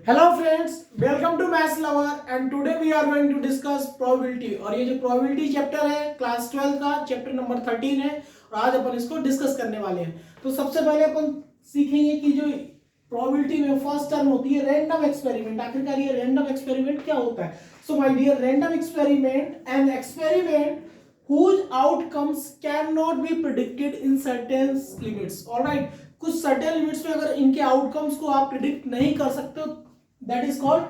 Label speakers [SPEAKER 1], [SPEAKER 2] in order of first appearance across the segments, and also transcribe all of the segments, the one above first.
[SPEAKER 1] Hello friends, welcome to maths lover and today we are going to discuss probability. और ये जो probability chapter है class 12 का chapter number 13 है और आज अपन इसको डिस्कस करने वाले हैं। तो सबसे पहले अपन सीखेंगे कि जो प्रोबेबिलिटी में फर्स्ट टर्म होती है रैंडम एक्सपेरिमेंट। आखिरकार ये रैंडम एक्सपेरिमेंट क्या होता है? So my dear, random experiment an experiment whose outcomes cannot be predicted in certain limits. Alright, कुछ certain limits में अगर इनके outcomes को आप predict नहीं कर सकते हो, that is called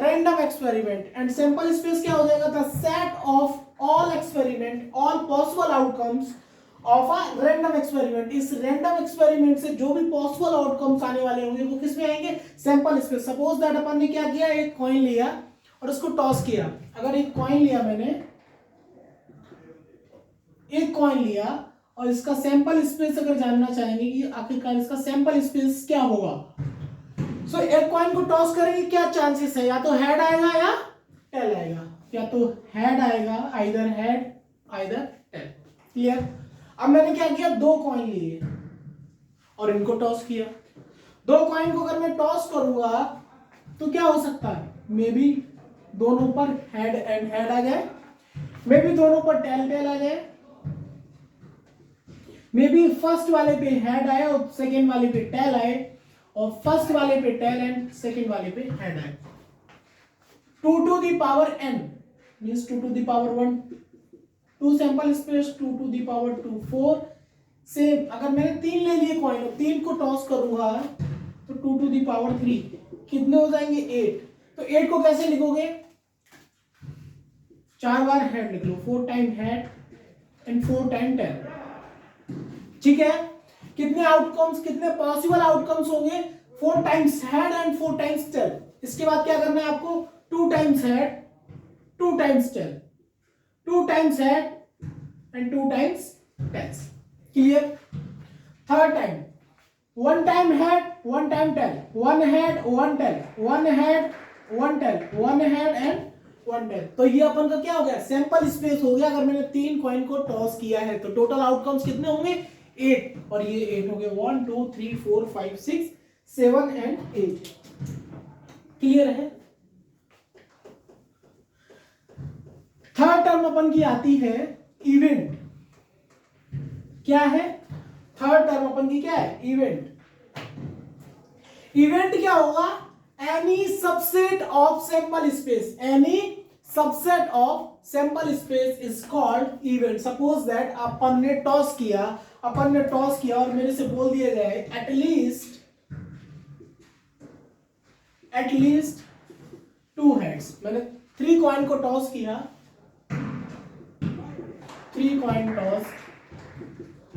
[SPEAKER 1] random experiment. And sample space क्या हो जाएगा? The set of all experiment, all possible outcomes of a random experiment. इस random experiment से जो भी possible outcomes आने वाले होंगे वो किस में आएंगे? sample space. Suppose that अपन ने क्या किया, एक coin लिया और उसको toss किया। अगर एक coin लिया मैंने, एक कॉइन लिया और इसका सैंपल स्पेस अगर जानना चाहेंगे कि आखिरकार इसका सैंपल स्पेस क्या होगा, सो एक कॉइन को टॉस करेंगे, क्या चांसेस है? या तो हेड आएगा या टेल आएगा, या तो हेड आएगा, either head either tail. Clear? अब मैंने क्या किया, दो कॉइन लिए और इनको टॉस किया। दो कॉइन को अगर मैं टॉस करूंगा तो क्या हो सकता है? मे बी दोनों पर हेड एंड हेड आ जाए, मे बी दोनों पर टेल टेल आ जाए, मे बी फर्स्ट वाले पे हेड आए और सेकेंड वाले पे टेल आए, और फर्स्ट वाले पे टेल एंड सेकेंड वाले पे हेड आए। 2 to the power n means 2 to the power 1, 2 sample space 2 to the power 2 4। Same अगर मैंने 3 ले लिए कॉइन और 3 को टॉस करूंगा तो 2 to the power 3 कितने हो जाएंगे? 8। तो 8 को कैसे लिखोगे? 4 बार हेड लिख लो, 4 time head and 4 time tail. ठीक है? कितने आउटकम्स, कितने पॉसिबल आउटकम्स होंगे? 4 times head and 4 times tail. इसके बाद क्या करना है आपको? 2 times head 2 times tail, 2 times head and 2 times tails. Clear? Third time 1 time head 1 time tail, 1 head 1 tail, 1 head 1 tail, 1 head and 1 tail. तो ये अपन का क्या हो गया? सैंपल स्पेस हो गया। अगर मैंने 3 कॉइन को टॉस किया है तो टोटल आउटकम्स कितने होंगे? 8। और ये 8 हो गए, 1 2 3 4 5 6 7 एंड 8। क्लियर है? थर्ड टर्म अपन की आती है इवेंट। क्या है? थर्ड टर्म अपन की क्या है? इवेंट। इवेंट क्या होगा? Any subset of sample space, any subset of sample space is called event. Suppose that अपन ने टॉस किया, और मेरे से बोल दिया जाए एटलीस्ट 2 हेड्स। मैंने 3 कॉइन को टॉस किया, 3 कॉइन टॉस,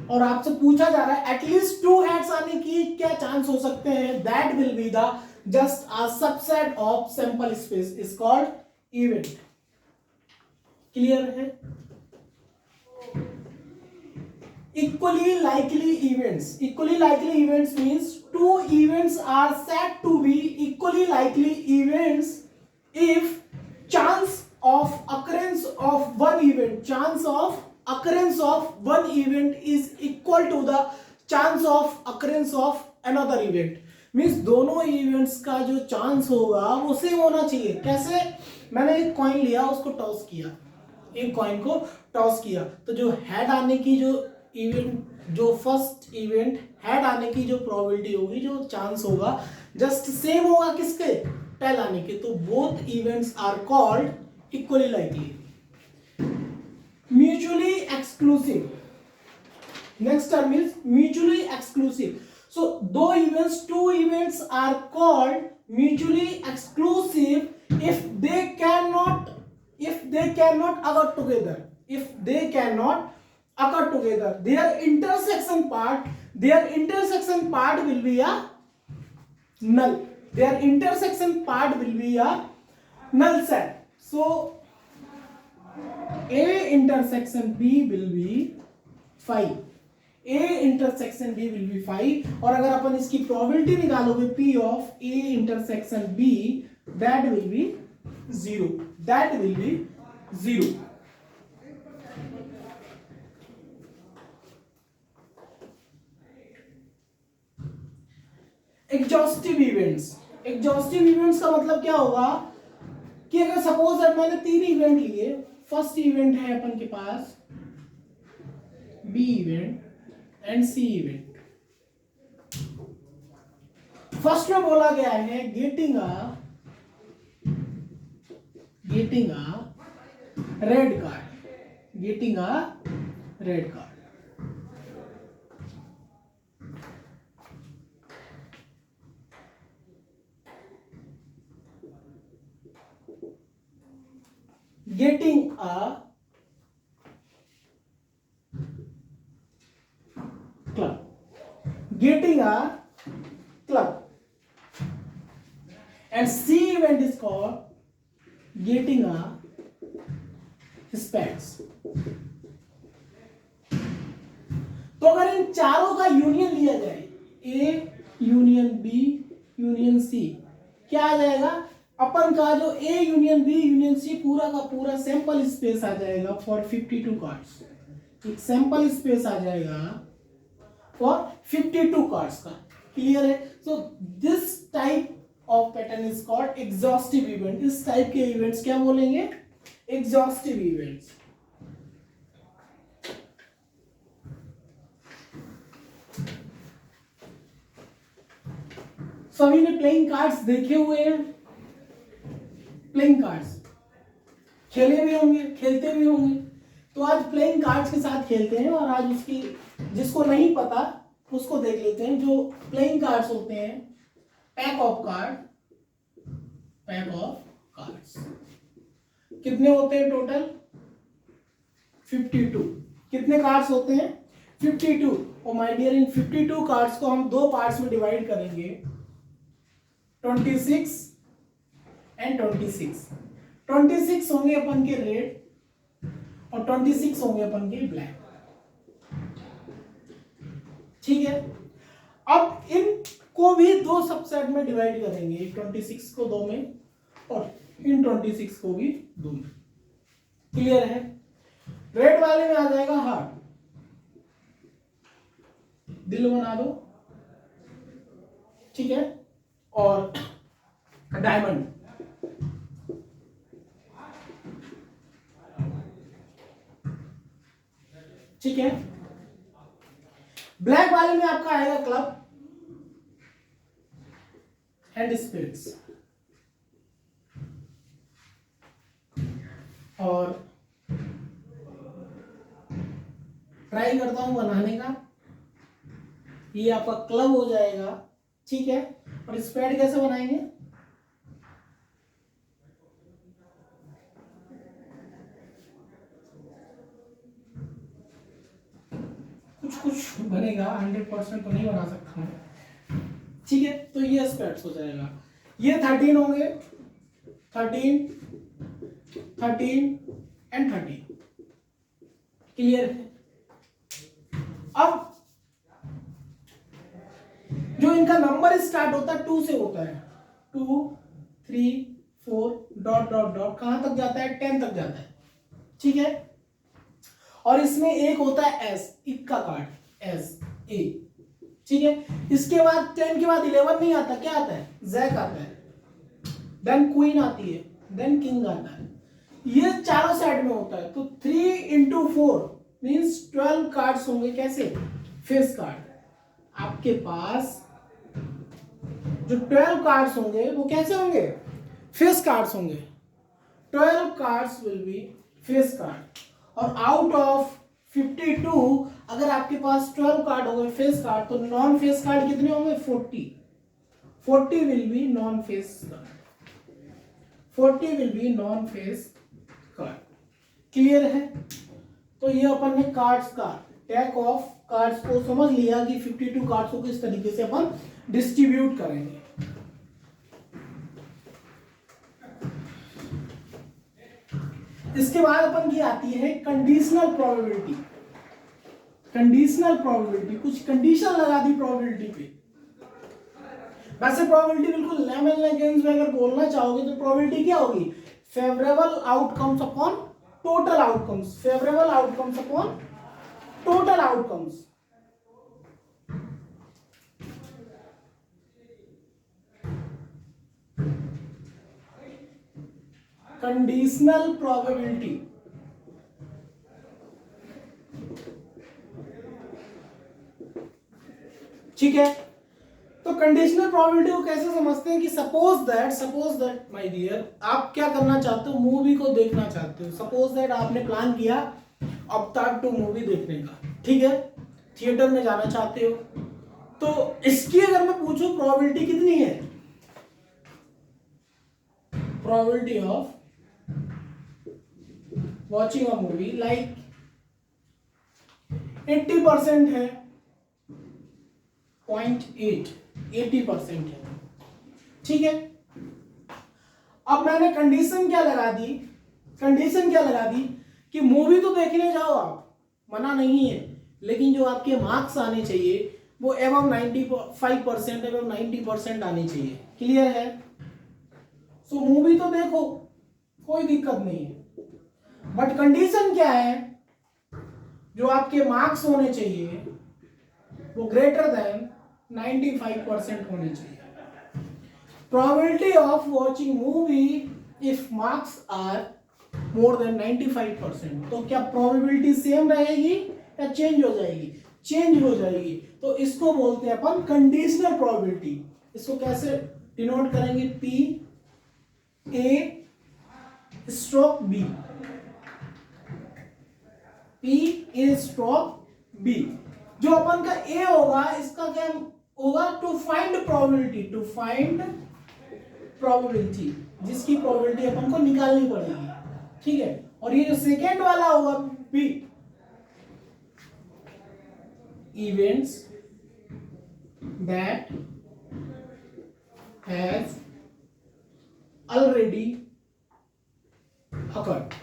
[SPEAKER 1] और आपसे पूछा जा रहा है एटलीस्ट 2 हेड्स आने की क्या चांस हो सकते हैं? That will be the just a subset of sample space is called event. Clear है? Equally likely events means 2 events are said to be equally likely events if chance of occurrence of one event is equal to the chance of occurrence of another event। Means दोनों events का जो chance होगा वो same होना चाहिए। कैसे? मैंने एक कॉइन लिया, उसको टॉस किया, एक कॉइन को टॉस किया, तो जो हेड आने की जो फर्स्ट इवेंट हेड आने की जो प्रोबेबिलिटी होगी, जो चांस होगा, जस्ट सेम होगा किसके? टेल आने के। तो both events are called equally likely. Mutually exclusive. Next term is mutually exclusive. So two events are called mutually exclusive if they cannot occur together, their intersection part will be a null, set. So A intersection B will be 5, और अगर अपन इसकी probability निकालोगे P of A intersection B, that will be 0, exhaustive events. Exhaustive events का मतलब क्या होगा कि अगर सपोज दैट मैंने 3 इवेंट लिए, फर्स्ट इवेंट है अपन के पास B event and C event. First में बोला गया है getting a red card, getting a red card. getting a club, getting a club, and C event is called getting a spades। तो अगर इन चारों का यूनियन लिया जाए, A union B union C, क्या आ जाएगा? अपन का जो A union B union C पूरा का पूरा सैंपल स्पेस आ जाएगा फॉर 52 कार्ड्स। एक सैंपल स्पेस आ जाएगा फॉर 52 कार्ड्स का। क्लियर है? So this type of pattern is called exhaustive event. इस टाइप के इवेंट्स क्या बोलेंगे? Exhaustive events. सभी ने प्लेइंग कार्ड्स देखे हुए हैं, प्लेइंग कार्ड्स खेले भी होंगे, खेलते भी होंगे। तो आज प्लेइंग कार्ड्स के साथ खेलते हैं और आज उसकी, जिसको नहीं पता उसको देख लेते हैं। जो प्लेइंग कार्ड्स होते हैं, पैक ऑफ कार्ड्स कितने होते हैं टोटल? 52। कितने कार्ड्स होते हैं? 52। और माय डियर, इन 52 कार्ड्स को हम दो पार्ट्स में डिवाइड करेंगे, 26 एंड 26। 26 होंगे अपन के रेड और 26 होंगे अपन के ब्लैक। ठीक है? अब इनको भी दो सबसेट में डिवाइड करेंगे, 26 को 2 में और इन 26 को भी 2 में। क्लियर है? रेड वाले में आ जाएगा हार्ट, दिल बना दो। ठीक है? और डायमंड। ठीक है? ब्लैक वाले में आपका आएगा क्लब एंड स्पिरिट्स। और ट्राई करता हूं बनाने का। ये आपका क्लब हो जाएगा। ठीक है? और स्पेड कैसे बनाएंगे? कुछ कुछ बनेगा, 100% तो नहीं बना सकता हूं। ठीक है? तो ये स्पेड्स हो जाएगा। ये 13 होंगे, 13 एंड 13। क्लियर है? अब जो इनका नंबर स्टार्ट होता है 2 से होता है, 2 3 4 डॉट डॉट डॉट कहां तक जाता है? 10 तक जाता है। ठीक है? और इसमें एक होता है एस, इक्का कार्ड एस ए। ठीक है? इसके बाद 10 के बाद 11 नहीं आता, क्या आता है? जैक आता है, देन क्वीन आती है, देन किंग आता है। ये चारों साइड में होता है। तो 3 into 4 मीन्स 12 कार्ड्स होंगे। कैसे? Face card. आपके पास जो 12 कार्ड्स होंगे वो कैसे होंगे? फेस कार्ड्स होंगे। 12 cards will be face card. और आउट ऑफ 52 अगर आपके पास 12 कार्ड हो गए फेस कार्ड, तो नॉन फेस कार्ड कितने होंगे? 40 will be non face card. 40 will be non face card. Clear है? तो ये अपन ने कार्ड्स का टैग ऑफ कार्ड्स को समझ लिया कि 52 कार्ड्स को किस तरीके से अपन डिस्ट्रीब्यूट करेंगे। इसके बाद अपन की आती है कंडीशनल प्रोबेबिलिटी। कंडीशनल प्रोबेबिलिटी, कुछ कंडीशन लगा दी प्रोबेबिलिटी पे। वैसे प्रोबेबिलिटी बिल्कुल लेमन अगेंस्ट में अगर बोलना चाहोगे तो प्रोबेबिलिटी क्या होगी? Favourable outcomes upon total outcomes. Favourable outcomes upon total outcomes. Conditional probability. ठीक है, तो कंडीशनल प्रोबेबिलिटी को कैसे समझते हैं कि सपोज दैट माय डियर, आप क्या करना चाहते हो, मूवी को देखना चाहते हो। सपोज दैट आपने प्लान किया अवतार 2 मूवी देखने का, ठीक है, थिएटर में जाना चाहते हो। तो इसकी अगर मैं पूछूं प्रोबेबिलिटी कितनी है, probability of watching a movie like 80% है, 0.8 80% है। ठीक है, अब मैंने कंडीशन क्या लगा दी कि मूवी तो देखने जाओ आप, मना नहीं है, लेकिन जो आपके मार्क्स आने चाहिए वो एबव 95% एबव 90% आने चाहिए। क्लियर है? सो मूवी तो देखो, कोई दिक्कत नहीं है, बट कंडीशन क्या है, जो आपके मार्क्स होने चाहिए वो ग्रेटर देन 95% होने चाहिए। Probability of watching movie if marks are more than 95%, तो क्या प्रोबेबिलिटी सेम रहेगी या चेंज हो जाएगी? चेंज हो जाएगी। तो इसको बोलते हैं अपन कंडीशनल प्रोबेबिलिटी। इसको कैसे डिनोट करेंगे? P A stroke B, P A stroke B. जो अपन का ए होगा, इसका क्या होगा? टू फाइंड प्रोबेबिलिटी, जिसकी प्रोबेबिलिटी अपन को निकालनी पड़ेगी। ठीक है, और ये जो सेकेंड वाला होगा B, events that has already occurred,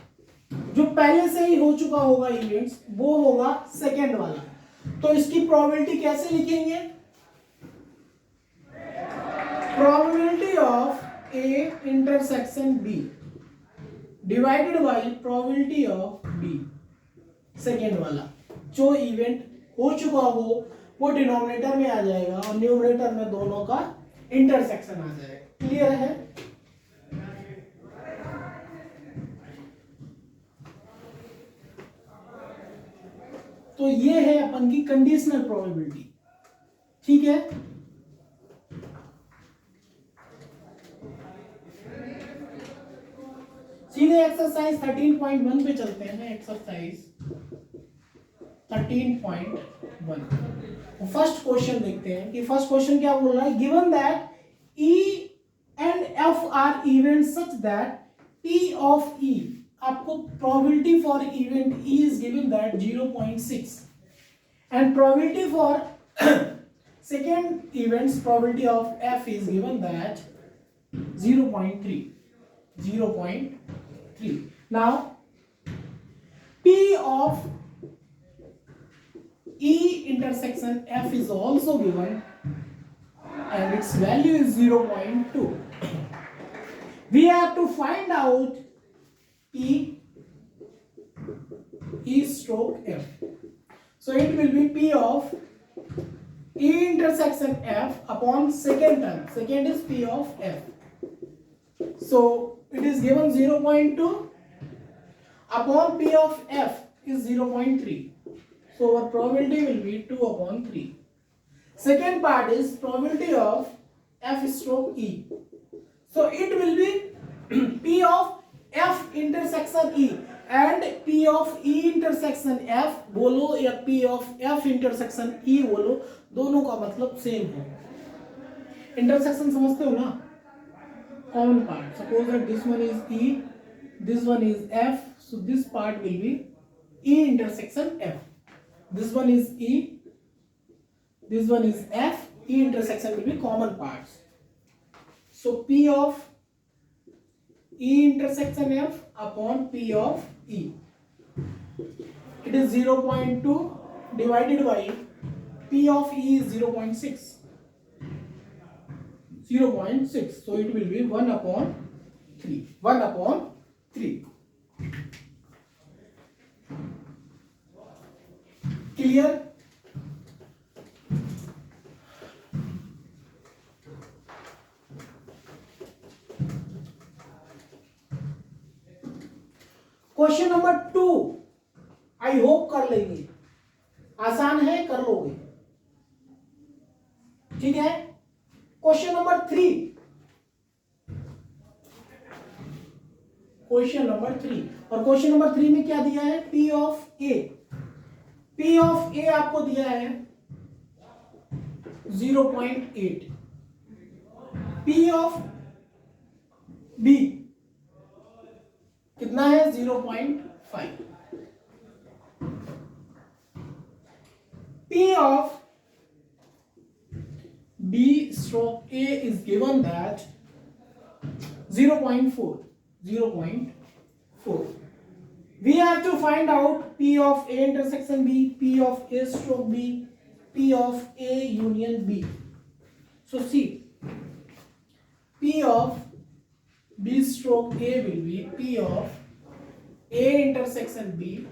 [SPEAKER 1] जो पहले से ही हो चुका होगा इवेंट्स, वो होगा सेकेंड वाला। तो इसकी प्रोबेबिलिटी कैसे लिखेंगे? Probability of A intersection B divided by probability of B, second वाला। जो इवेंट हो चुका हो वो डिनोमिनेटर में आ जाएगा और न्यूमरेटर में दोनों का इंटरसेक्शन आ जाएगा। क्लियर है? तो ये है अपन की कंडीशनल प्रोबेबिलिटी। ठीक है, सीधे एक्सरसाइज 13.1 पे चलते हैं। एक्सरसाइज 13.1 फर्स्ट क्वेश्चन देखते हैं कि फर्स्ट क्वेश्चन क्या बोल रहा है। Given that E and F are events such that P of E, आपको probability for event E is given that 0.6 and probability for second events probability of F is given that 0.3. Now P of E intersection F is also given and its value is 0.2. We have to find out E stroke F. So it will be P of E intersection F upon second term. Second is P of F. So it is given 0.2 upon P of F is 0.3. So our probability will be 2 upon 3. Second part is probability of F stroke E. So it will be P of F intersection E and P of E intersection F बोलो या P of F intersection E बोलो, दोनों का मतलब same है। Intersection समझते हो ना? Common part. Suppose that this one is E, this one is F, so this part will be E intersection F. This one is E, this one is F, E intersection will be common parts. So P of E intersection F upon P of E, it is 0.2 divided by P of E is 0.6. 0.6, so it will be 1 upon 3. 1 upon 3. Clear? Question number 2 I hope कर लेंगे, आसान है, कर लोगे, ठीक है। Question number 3, question number 3, और question number 3 में क्या दिया है, P of A, P of A आपको दिया है 0.8, P ऑफ B कितना है 0.5, P of B stroke A is given that 0.4, 0.4. We have to find out P of A intersection B, P of A stroke B, P of A union B. So see, P of B stroke A will be P of A intersection B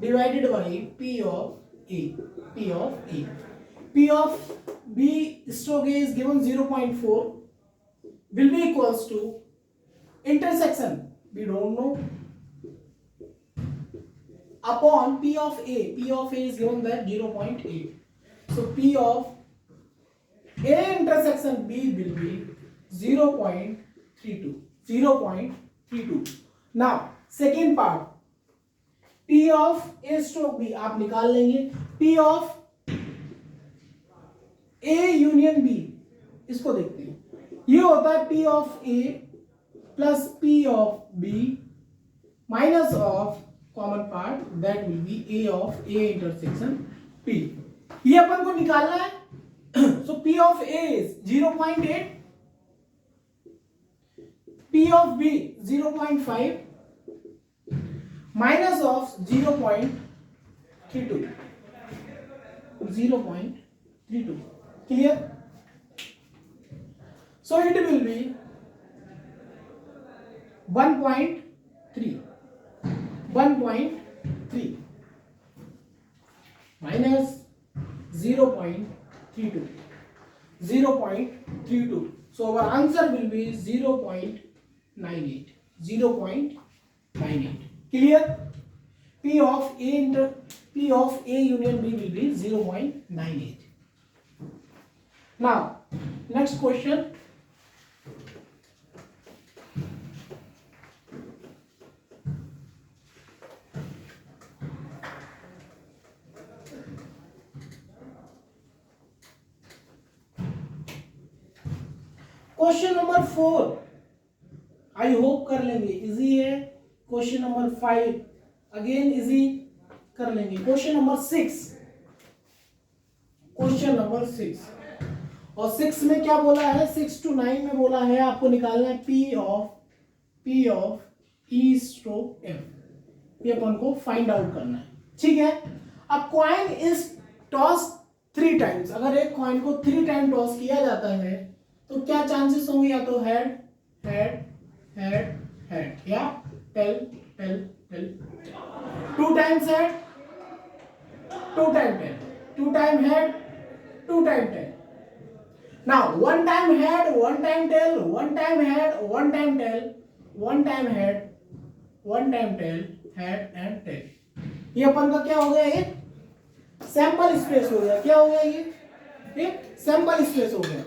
[SPEAKER 1] divided by P of A. P of A. P of B stroke A is given 0.4 will be equals to intersection, we don't know, upon P of A. P of A is given that 0.8. So P of A intersection B will be 0.32. 0.32. Now second part, P of A stroke B आप निकाल लेंगे, P of A union B, इसको देखते हैं, ये होता है P of A plus P of B minus of common part that will be A of A intersection P, ये अपन को निकालना है। So P of A is 0.8, P of B 0.5 minus of 0.32, 0.32, clear? So it will be 1.3, 1.3 minus 0.32, 0.32. So our answer will be 0.98, 0.98. Clear? P of A union B will be 0.98. Now next question. Question number 4 I hope कर लेंगे, easy है। Question number 5 again easy, कर लेंगे। Question number 6, question number 6, और 6 में क्या बोला है, 6 to 9 में बोला है आपको निकालना है P of E stroke F, ये अपन को फाइंड आउट करना है, ठीक है। अब कॉइन इज टॉस 3 टाइम्स, अगर एक कॉइन को 3 टाइम टॉस किया जाता है तो क्या चांसेस होंगे, या तो हेड हेड हेड हेड या tail tail tail, 2 times head 2 time tail, 2 time head 2 time tail. Now 1 time head 1 time tail, 1 time head 1 time tail, 1 time head 1 time tail, head and tail, ये अपन का क्या हो गया, ये sample space हो गया। क्या हो गया, ये सैंपल स्पेस हो गया।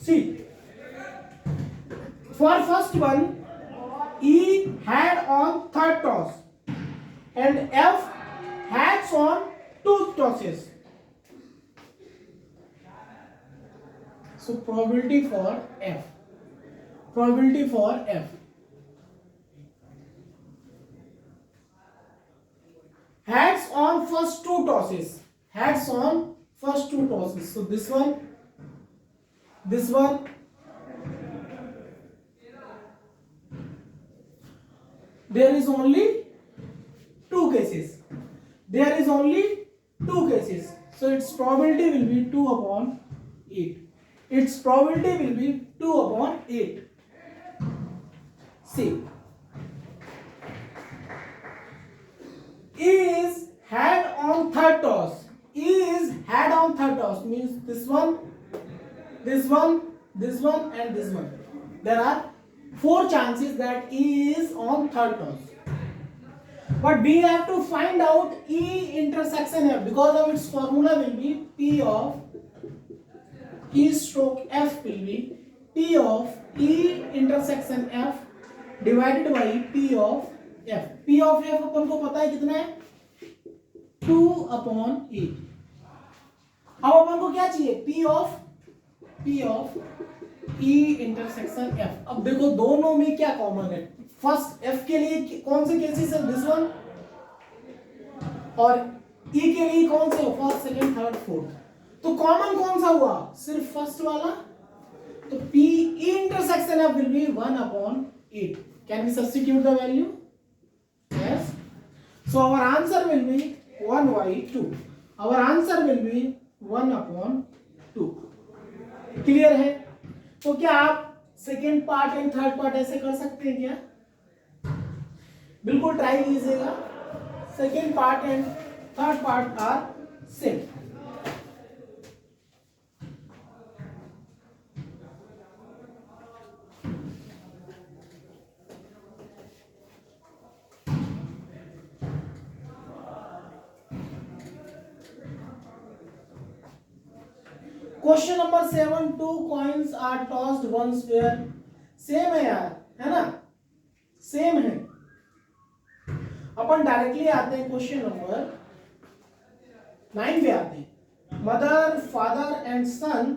[SPEAKER 1] See, for first one, E had on third toss and F had on 2 tosses. So probability for F, probability for F, heads on first 2 tosses, heads on first 2 tosses. So this one, there is only 2 cases, there is only 2 cases, so its probability will be 2 upon 8, its probability will be 2 upon 8. See, E is head on third toss, E is head on third toss means this one, this one and this one. There are 4 chances that E is on third terms. But we have to find out E intersection F, because of its formula will be P of E stroke F will be P of E intersection F divided by P of F. P of F अपन को पता है कितना है 2 upon E. अब अपन को क्या चाहिए P of E intersection F. अब देखो दोनों में क्या कॉमन है. फर्स्ट F के लिए कौन से केसेस है दिस वन और E के लिए कौन से फर्स्ट सेकंड थर्ड फोर्थ. तो कॉमन कौन सा हुआ सिर्फ फर्स्ट वाला. तो P E intersection F will be 1 upon 8. Can we substitute the value? Yes. So our answer will be 1 by 2. Our answer will be 1 upon 2. Clear है. तो क्या आप second part and third part ऐसे कर सकते हैं क्या. बिल्कुल ट्राई कीजिएगा. Second part and third part are same. Question number 7 2 coins are tossed once where. Same है यार, है ना, सेम है. अपन डायरेक्टली आते हैं क्वेश्चन नंबर 9 पे आते हैं. Mother father and son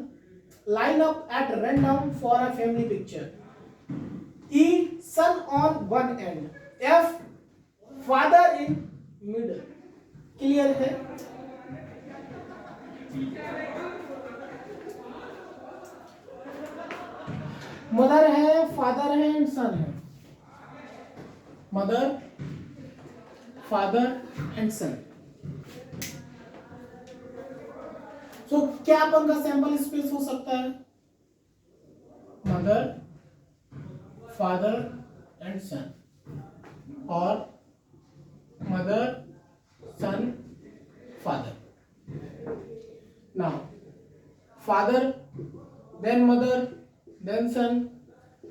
[SPEAKER 1] line up at random for a family picture. E son on one end, F father in middle. Clear है. मदर है, फादर है एंड सन है. Mother father and son. So क्या अपन का sample space हो सकता है. मदर फादर एंड सन और mother son father. Now father then mother then son,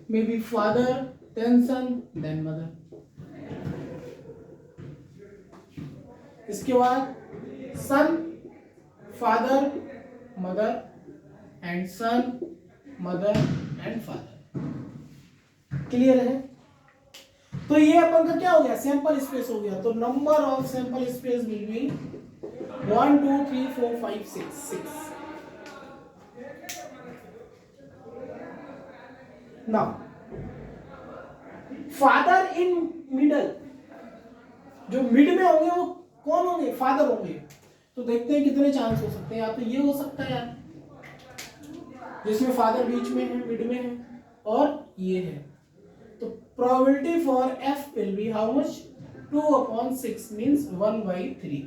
[SPEAKER 1] maybe father then son then mother. इसके बाद son father mother and son mother and father. Clear है. तो ये अपन का क्या हो गया सैंपल स्पेस हो गया. तो number of sample space will be 1 2 3 4 5 6. Now, father in middle, जो मिड में होंगे वो कौन होंगे फादर होंगे. तो देखते हैं कितने चांस हो सकते हैं. या तो ये हो सकता है यार जिसमें फादर बीच में है मिड में है और ये है. तो probability for F will be how much 2 upon 6 means 1 by 3.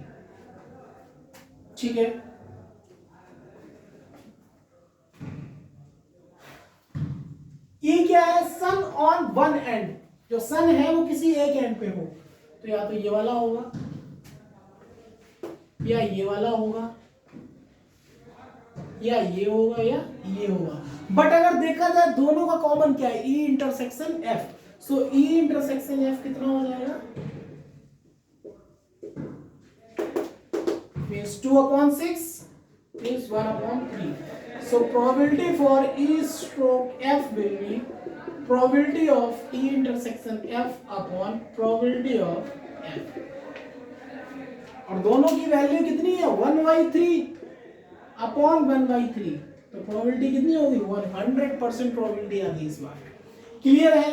[SPEAKER 1] ठीक है. ये क्या है सन ऑन वन एंड. जो सन है वो किसी एक एंड पे हो. तो या तो ये वाला होगा या ये वाला होगा या ये होगा या ये होगा. बट अगर देखा जाए दोनों का कॉमन क्या है ई इंटरसेक्शन एफ. सो ई इंटरसेक्शन एफ कितना हो जाएगा means 2 upon 6 means 1 upon 3. So probability for E stroke F will be probability of E intersection F upon probability of F. और दोनों की वैल्यू कितनी है 1 by 3 upon 1 by 3. तो probability कितनी होगी 100% probability आ गई इस बार. क्लियर है.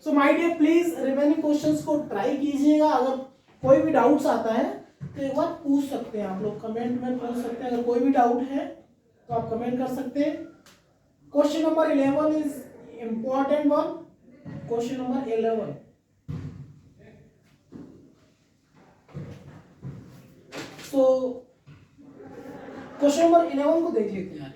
[SPEAKER 1] So my dear please remaining questions को ट्राई कीजिएगा. अगर कोई भी डाउट्स आता है तो एक बार पूछ सकते हैं आप लोग कमेंट में पूछ सकते हैं. अगर कोई भी डाउट है तो आप कमेंट कर सकते हैं. Question number 11 is important one. Question number 11 तो क्वेश्चन नंबर 11 को देख लेते हैं यार.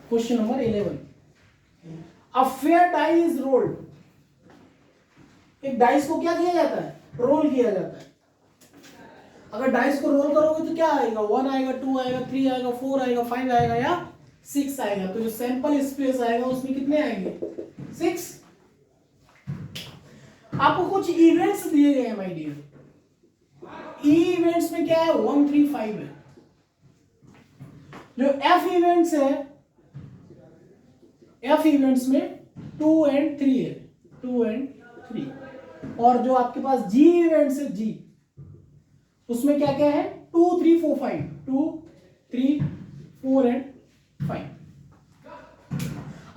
[SPEAKER 1] Question number 11. A fair die is rolled. एक डाइस को क्या किया जाता है, रोल किया जाता है। अगर डाइस को रोल करोगे तो क्या आएगा, 1 आएगा, 2 आएगा, 3 आएगा, 4 आएगा, 5 आएगा या 6 आएगा। तो जो सैंपल स्पेस आएगा उसमें कितने आएंगे, 6। आपको कुछ इवेंट्स दिए गए हैं माय डियर। इवेंट्स में क्या है, 1 3 5 है। जो एफ इवेंट्स है, एफ इवेंट्स में 2 एंड 3 है, 2 एंड 3। और जो आपके पास जी इवेंट्स है, जी उसमें क्या क्या है, 2 3 4 5, 2 3 4 एंड 5।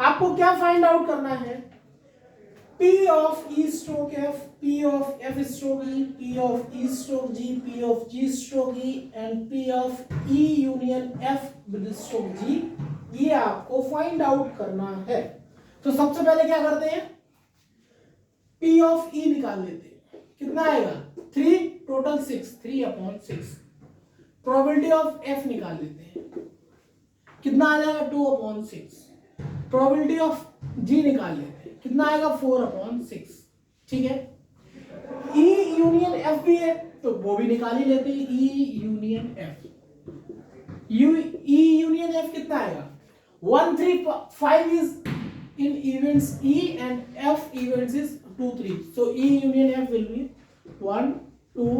[SPEAKER 1] आपको क्या फाइंड आउट करना है, P of E stroke F, P of F stroke E, P of E stroke G, P of G stroke E and P of E union F with stroke G, ये आपको find out करना है। तो सबसे पहले क्या करते हैं, P of E निकाल लेते हैं, कितना आएगा 3, टोटल 6, 3/6। प्रोबेबिलिटी ऑफ F निकाल लेते हैं, कितना आ जाएगा 2/6। प्रोबेबिलिटी ऑफ G निकाल लेते हैं, कितना आएगा 4/6। ठीक है, E यूनियन F भी है तो वो भी निकाल ही लेते हैं, E union F। E union F कितना आएगा, 1 3 5 is in events E and F events is 2 3, so E union F will be 1 2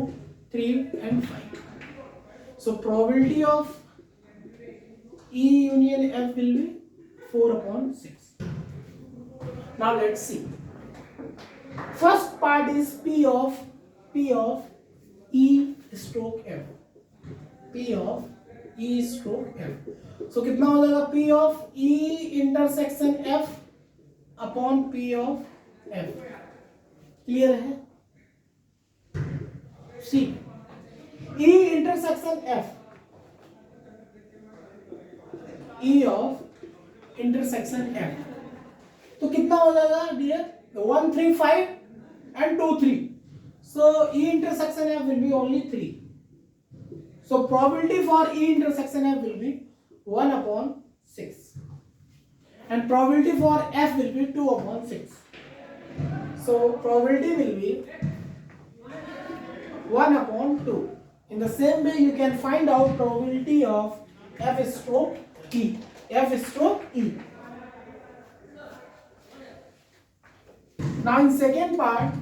[SPEAKER 1] 3 and 5. So probability of E union F will be 4/6. Now let's see. First part is P of E stroke F. P of E stroke F. So कितना हो जाएगा, P of E intersection F upon P of F. Clear है? C. E intersection F. E of intersection F. तो कितना हो जाएगा dear, 1 3 5 and 2 3, so E intersection F will be only 3, so probability for E intersection F will be 1/6 and probability for F will be 2/6, so probability will be 1/2. In the same way you can find out probability of F stroke E, F stroke E. Now in second part,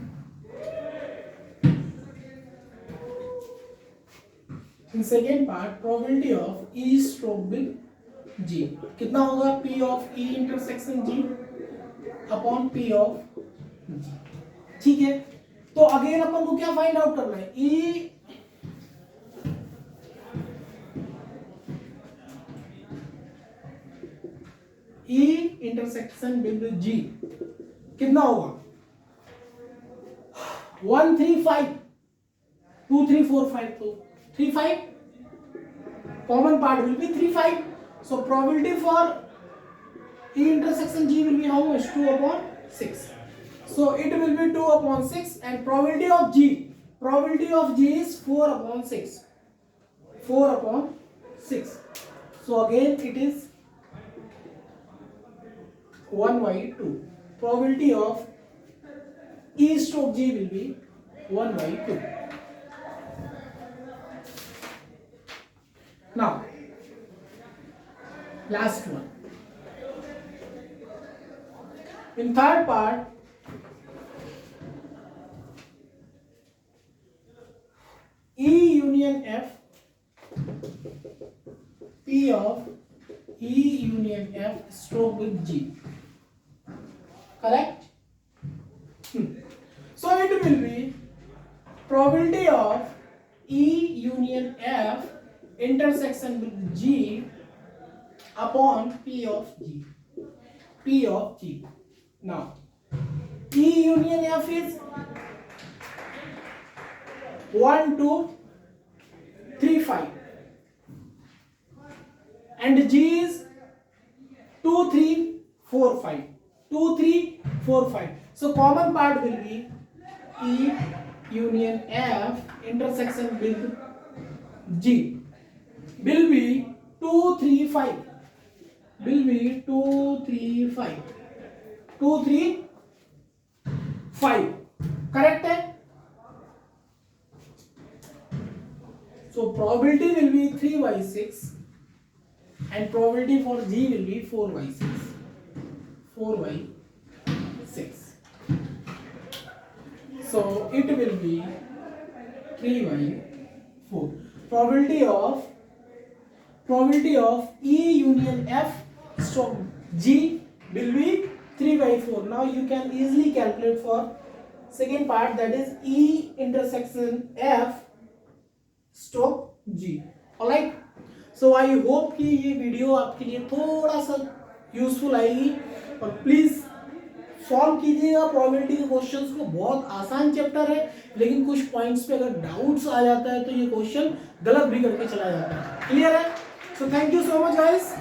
[SPEAKER 1] probability of E stroke with G कितना होगा, P of E intersection G upon P of G। ठीक है, तो again अपन को क्या find out करना है, E intersection with G कितना होगा, 1 3 5 2 3 4 5, तो 3 5 common part will be 3 5, so probability for E intersection G will be how much, 2/6, so it will be 2/6 and probability of G is 4/6, 4/6, so again it is 1/2. Probability of E stroke G will be 1/2. Now, last one. In third part, E union F, P of E union F stroke with G. Correct? So it will be probability of E union F intersection with G upon P of G. P of G. Now E union F is 1 2 3 5 and G is 2 3 4 5, 2 3 4 5, so common part will be E union F intersection with G will be 2 3 5, will be 2 3 5, 2 3 5, correct है? So probability will be 3/6 and probability for G will be 4/6. 4/6. So it will be 3/4. Probability of E union F stroke G will be 3/4. Now you can easily calculate for second part, that is E intersection F stroke G. Alright, so I hope कि ये video आपके लिए थोड़ा सा useful आएगी और please solve कीजिएगा probability के क्वेश्चंस को। बहुत आसान चैप्टर है, लेकिन कुछ पॉइंट्स पे अगर डाउट्स आ जाता है तो ये क्वेश्चन गलत भी करके चला जाता है। क्लियर है? So thank you so much guys.